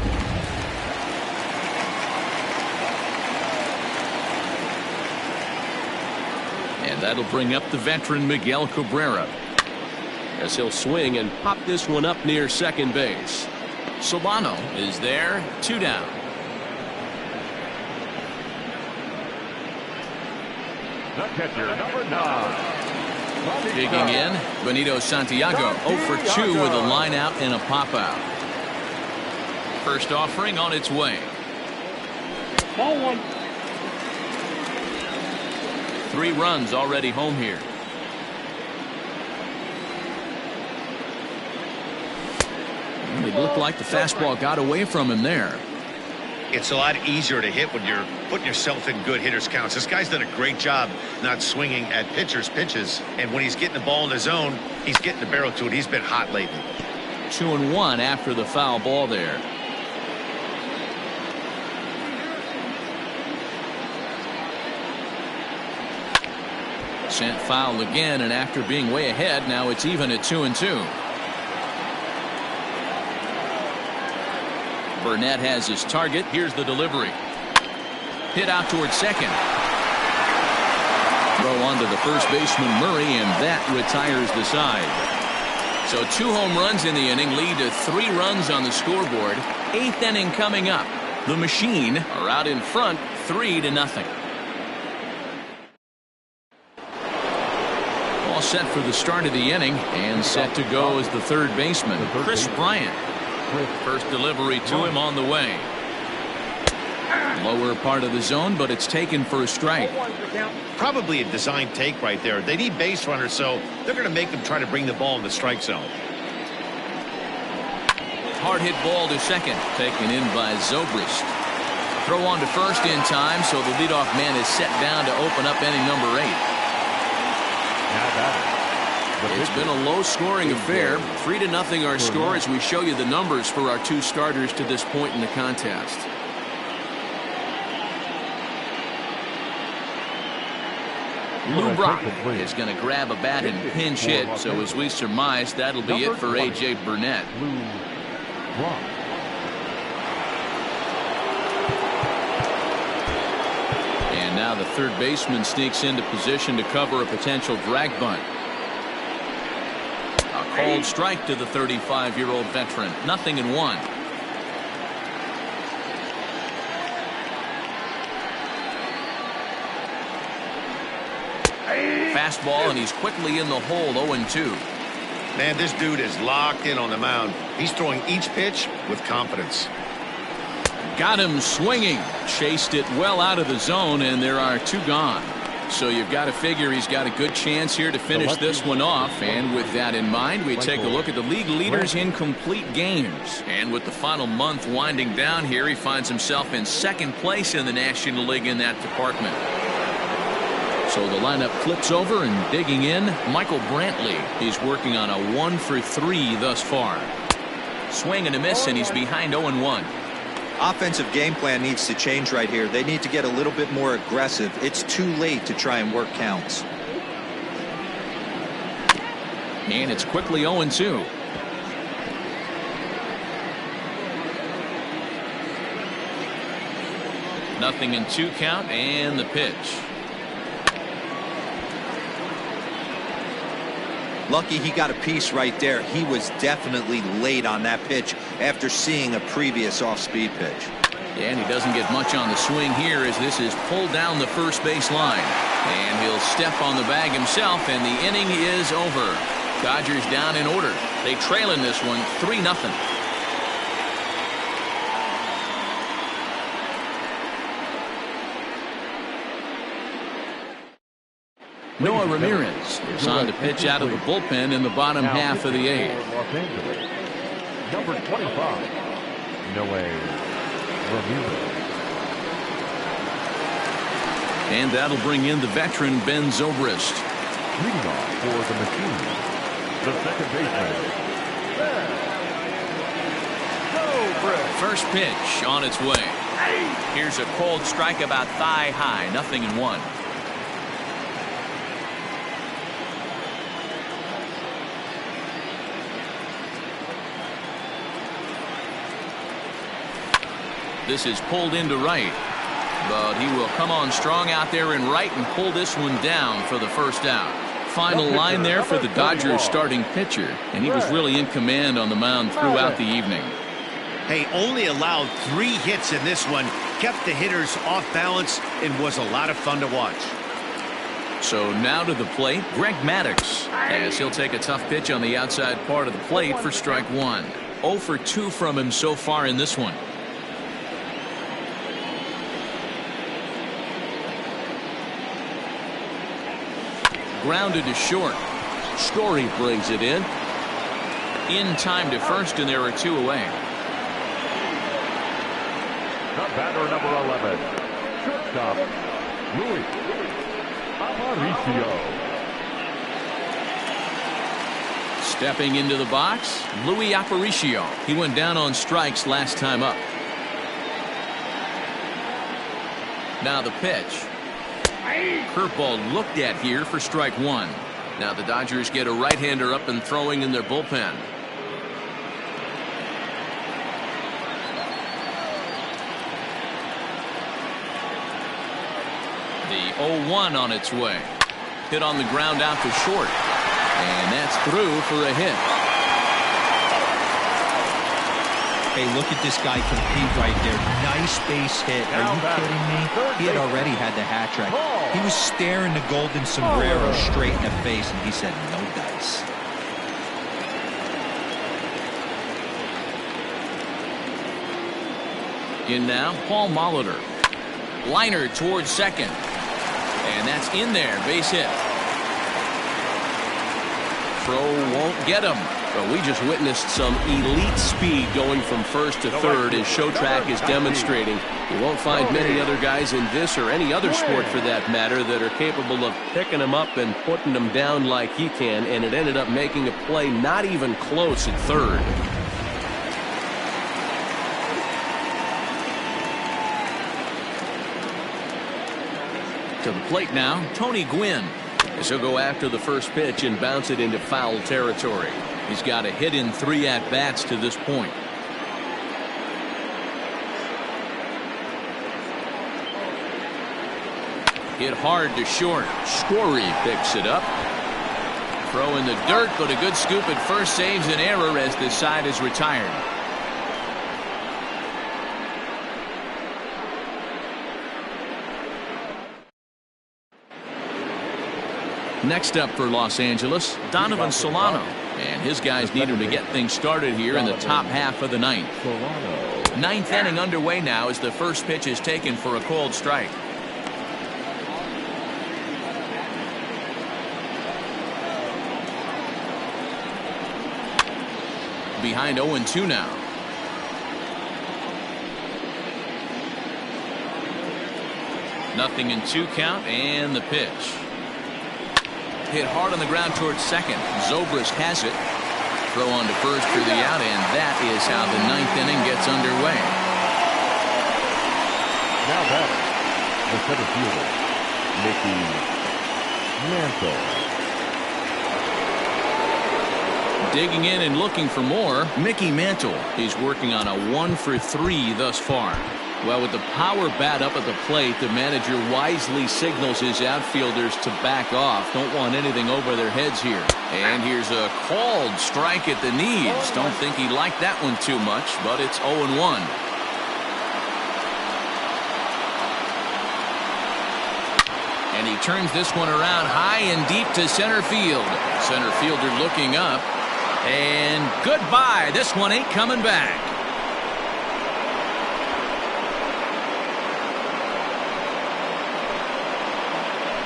[SPEAKER 1] And that'll bring up the veteran Miguel Cabrera, as he'll swing and pop this one up near second base. Solano is there, 2 down.
[SPEAKER 3] The catcher, number 9.
[SPEAKER 1] Digging in, Benito Santiago, 0 for 2 with a line out and a pop out. First offering on its way.
[SPEAKER 5] Ball 1.
[SPEAKER 1] 3 runs already home here. Well, it looked like the fastball got away from him there.
[SPEAKER 2] It's a lot easier to hit when you're putting yourself in good hitters counts. This guy's done a great job not swinging at pitchers' pitches. And when he's getting the ball in the zone, he's getting the barrel to it. He's been hot lately.
[SPEAKER 1] 2-1 after the foul ball there. Sent foul again, and after being way ahead, now it's even at 2-2. Burnett has his target. Here's the delivery. Hit out towards second. Throw onto the first baseman Murray, and that retires the side. So 2 home runs in the inning lead to 3 runs on the scoreboard. 8th inning coming up. The Machine are out in front 3-0. All set for the start of the inning, and set to go as the third baseman, Chris Bryant. First delivery to him on the way. Lower part of the zone, but it's taken for a strike.
[SPEAKER 2] Probably a design take right there. They need base runners, so they're going to make them try to bring the ball in the strike zone.
[SPEAKER 1] Hard hit ball to second, taken in by Zobrist. Throw on to first in time, so the leadoff man is set down to open up inning number 8. It's been a low-scoring affair. 3-0 our score as we show you the numbers for our 2 starters to this point in the contest. Lou Brock is going to grab a bat and pinch hit, so as we surmise, that'll be it for A.J. Burnett. And now the third baseman sneaks into position to cover a potential drag bunt. A called strike to the 35-year-old veteran. 0-1. Fastball, and he's quickly in the hole. 0-2.
[SPEAKER 2] Man, this dude is locked in on the mound. He's throwing each pitch with confidence.
[SPEAKER 1] Got him swinging. Chased it well out of the zone, and there are 2 gone. So you've got to figure he's got a good chance here to finish this one off. And with that in mind, we take a look at the league leaders in complete games. And with the final month winding down here, he finds himself in 2nd place in the National League in that department. So the lineup flips over, and digging in, Michael Brantley. He's working on a 1 for 3 thus far. Swing and a miss, and he's behind 0-1.
[SPEAKER 4] Offensive game plan needs to change right here. They need to get a little bit more aggressive. It's too late to try and work counts.
[SPEAKER 1] And it's quickly 0-2. Nothing in 2 count, and the pitch.
[SPEAKER 4] Lucky he got a piece right there. He was definitely late on that pitch after seeing a previous off-speed pitch.
[SPEAKER 1] Yeah, and he doesn't get much on the swing here as this is pulled down the first base line. And he'll step on the bag himself, and the inning is over. Dodgers down in order. They trail in this one 3-0. Noah Ramirez is on to pitch out of the bullpen in the bottom half of the 8th.
[SPEAKER 3] Number 25, Noah Ramirez.
[SPEAKER 1] And that'll bring in the veteran Ben Zobrist.
[SPEAKER 3] Leading off for the Machine, the 2nd baseman, Zobrist.
[SPEAKER 1] First pitch on its way. Here's a cold strike about thigh high. 0-1. This is pulled into right, but he will come on strong out there in right and pull this one down for the first out. Final line there for the Dodgers starting pitcher, and he was really in command on the mound throughout the evening.
[SPEAKER 2] Hey, only allowed 3 hits in this one, kept the hitters off balance, and was a lot of fun to watch.
[SPEAKER 1] So now to the plate, Greg Maddux, as he'll take a tough pitch on the outside part of the plate for strike one. 0 for 2 from him so far in this one. Grounded to short. Story brings it in. In time to first, and there are 2 away.
[SPEAKER 3] The batter, number 11, shortstop, Louis Aparicio.
[SPEAKER 1] Stepping into the box, Louis Aparicio. He went down on strikes last time up. Now the pitch. Curveball looked at here for strike one. Now the Dodgers get a right-hander up and throwing in their bullpen. The 0-1 on its way. Hit on the ground out to short. And that's through for a hit.
[SPEAKER 4] Hey, look at this guy compete right there. Nice base hit. Are you kidding me? He had already had the hat trick. He was staring the golden sombrero straight in the face, and he said, no dice.
[SPEAKER 1] In now, Paul Molitor. Liner towards second. And that's in there. Base hit. Throw won't get him. But we just witnessed some elite speed going from first to third, as Showtrack is demonstrating. You won't find many other guys in this or any other sport for that matter that are capable of picking them up and putting them down like he can, and it ended up making a play not even close at third. To the plate now, Tony Gwynn, as he'll go after the first pitch and bounce it into foul territory. He's got a hit in 3 at-bats to this point. Hit hard to short. Story picks it up. Throw in the dirt, but a good scoop at first saves an error as this side is retired. Next up for Los Angeles, Donovan Solano. And his guys need him to get things started here in the top half of the ninth. Ninth inning underway now as the first pitch is taken for a called strike. Behind 0-2 now. Nothing in 2 count, and the pitch. Hit hard on the ground towards second. Zobrist has it. Throw on to first for the out, and that is how the 9th inning gets underway.
[SPEAKER 3] Now batter, the center fielder, Mickey Mantle.
[SPEAKER 1] Digging in and looking for more, Mickey Mantle. He's working on a 1 for 3 thus far. Well, with the power bat up at the plate, the manager wisely signals his outfielders to back off. Don't want anything over their heads here. And here's a called strike at the knees. Don't think he liked that one too much, but it's 0-1. And he turns this one around high and deep to center field. Center fielder looking up. And goodbye. This one ain't coming back.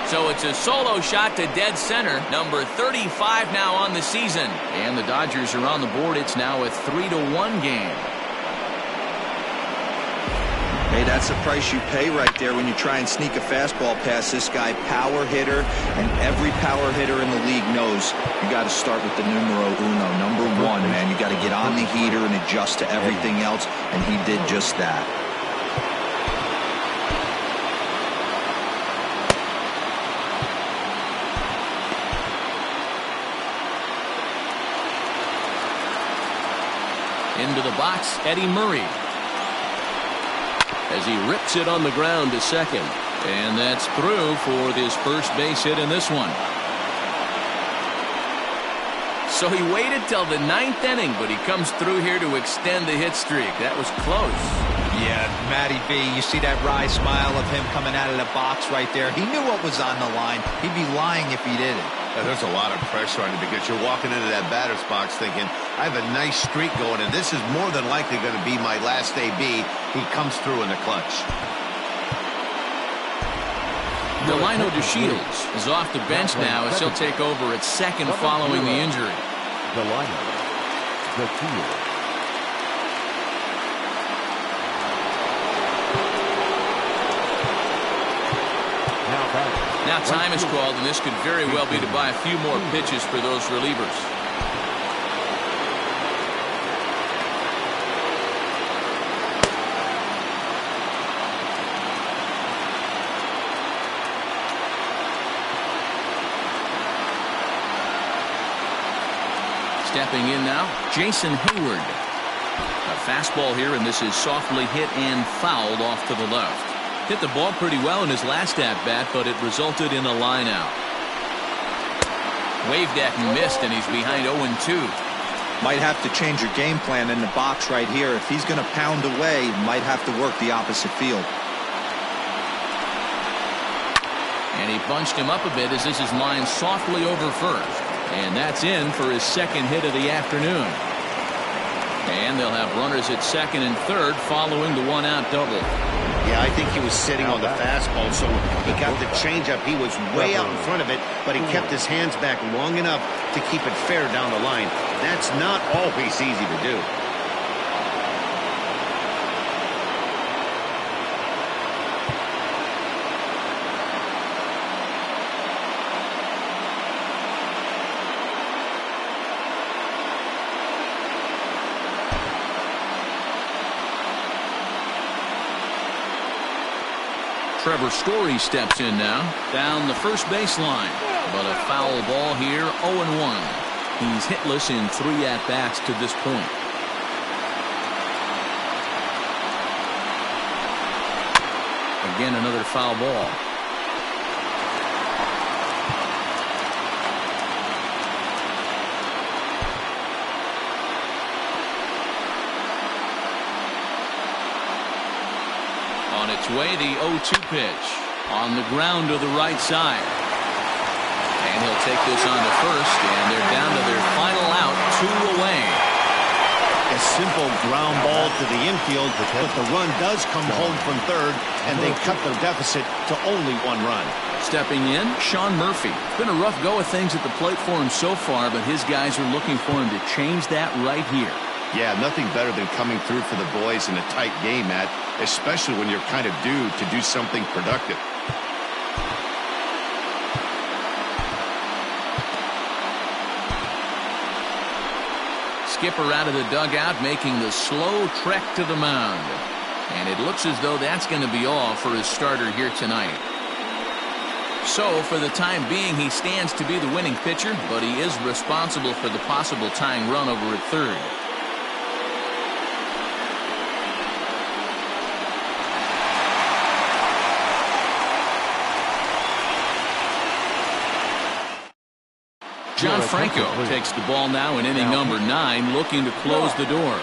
[SPEAKER 1] So it's a solo shot to dead center. Number 35 now on the season. And the Dodgers are on the board. It's now a 3-1 game.
[SPEAKER 4] Hey, that's the price you pay right there when you try and sneak a fastball past this guy. Power hitter, and every power hitter in the league knows you got to start with the numero uno, number 1, man. You got to get on the heater and adjust to everything else, and he did just that.
[SPEAKER 1] Into the box, Eddie Murray. As he rips it on the ground to second. And that's through for his first base hit in this one. So he waited till the 9th inning, but he comes through here to extend the hit streak. That was close.
[SPEAKER 2] Yeah,
[SPEAKER 4] Matty B, you see that wry smile of him coming out of the box right there. He knew what was on the line. He'd be lying if he didn't.
[SPEAKER 2] Yeah, there's a lot of pressure on you because you're walking into that batter's box thinking, I have a nice streak going, and this is more than likely going to be my last AB. He comes through in the clutch.
[SPEAKER 1] Delino DeShields is off the bench now as he'll take over at second following the injury.
[SPEAKER 3] Delino DeShields.
[SPEAKER 1] Now time is called, and this could very well be to buy a few more pitches for those relievers. Stepping in now, Jason Hayward. A fastball here, and this is softly hit and fouled off to the left. Hit the ball pretty well in his last at-bat, but it resulted in a line-out. Waved at and missed, and he's behind 0-2.
[SPEAKER 4] Might have to change your game plan in the box right here. If he's going to pound away, might have to work the opposite field.
[SPEAKER 1] And he bunched him up a bit as this is lined softly over first. And that's in for his second hit of the afternoon. And they'll have runners at second and third following the one-out double.
[SPEAKER 2] Yeah, I think he was sitting on the fastball, so he got the changeup. He was way out in front of it, but he kept his hands back long enough to keep it fair down the line. That's not always easy to do.
[SPEAKER 1] Trevor Story steps in now, down the first baseline. But a foul ball here, 0-1. He's hitless in 3 at-bats to this point. Again, another foul ball. On its way, the 0-2 pitch on the ground to the right side. And he'll take this on to first, and they're down to their final out, 2 away.
[SPEAKER 2] A simple ground ball to the infield, but the run does come home from third, and they cut their deficit to only 1 run.
[SPEAKER 1] Stepping in, Sean Murphy. It's been a rough go of things at the plate for him so far, but his guys are looking for him to change that right here.
[SPEAKER 2] Yeah, nothing better than coming through for the boys in a tight game, Matt, especially when you're kind of due to do something productive.
[SPEAKER 1] Skipper out of the dugout, making the slow trek to the mound. And it looks as though that's going to be all for his starter here tonight. So, for the time being, he stands to be the winning pitcher, but he is responsible for the possible tying run over at third. John Franco takes the ball now in inning number 9, looking to close the door.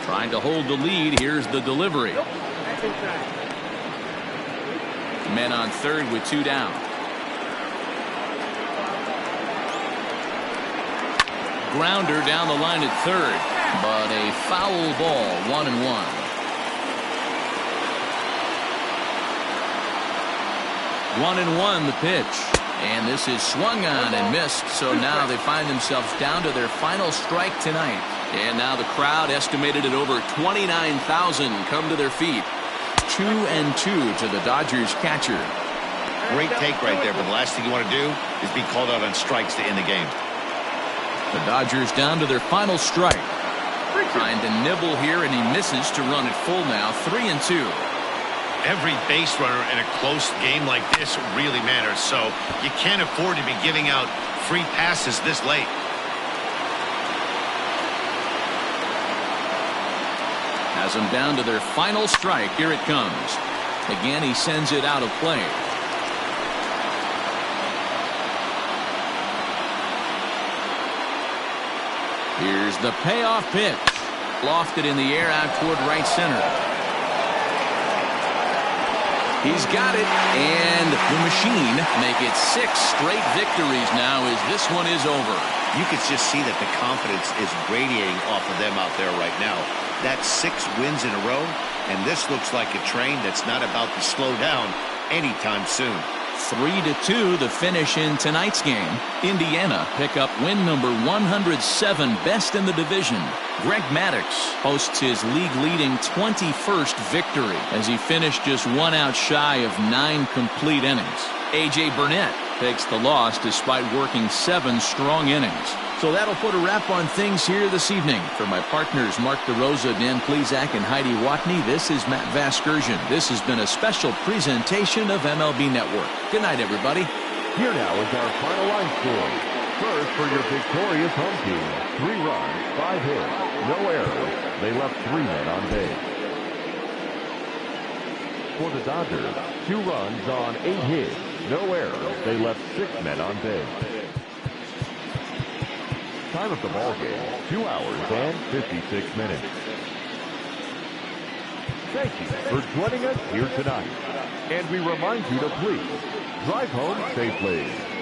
[SPEAKER 1] Trying to hold the lead. Here's the delivery. Men on third with 2 down. Grounder down the line at third, but a foul ball, 1-1. 1-1 the pitch, and this is swung on and missed. So now they find themselves down to their final strike tonight, and now the crowd, estimated at over 29,000, come to their feet. 2-2 to the Dodgers catcher.
[SPEAKER 2] Great take right there, but the last thing you want to do is be called out on strikes to end the game.
[SPEAKER 1] The Dodgers down to their final strike. Trying to nibble here, and he misses to run it full now. 3-2.
[SPEAKER 2] Every base runner in a close game like this really matters, so you can't afford to be giving out free passes this late.
[SPEAKER 1] Has them down to their final strike. Here it comes. Again, he sends it out of play. Here's the payoff pitch. Lofted in the air out toward right center. He's got it, and the Machine make it 6 straight victories now as this one is over.
[SPEAKER 2] You could just see that the confidence is radiating off of them out there right now. That's 6 wins in a row, and this looks like a train that's not about to slow down anytime soon.
[SPEAKER 1] 3-2 the finish in tonight's game. Indiana pick up win number 107, best in the division. Greg Maddux posts his league-leading 21st victory as he finished just 1 out shy of 9 complete innings. A.J. Burnett takes the loss despite working 7 strong innings. So that'll put a wrap on things here this evening. For my partners Mark DeRosa, Dan Plezak, and Heidi Watney, this is Matt Vasgersian. This has been a special presentation of MLB Network. Good night, everybody.
[SPEAKER 3] Here now is our final line score. First for your victorious home team. 3 runs, 5 hits, no errors. They left 3 men on base. For the Dodgers, 2 runs on 8 hits, no errors. They left 6 men on base. Time of the ball game, 2 hours and 56 minutes. Thank you for joining us here tonight. And we remind you to please drive home safely.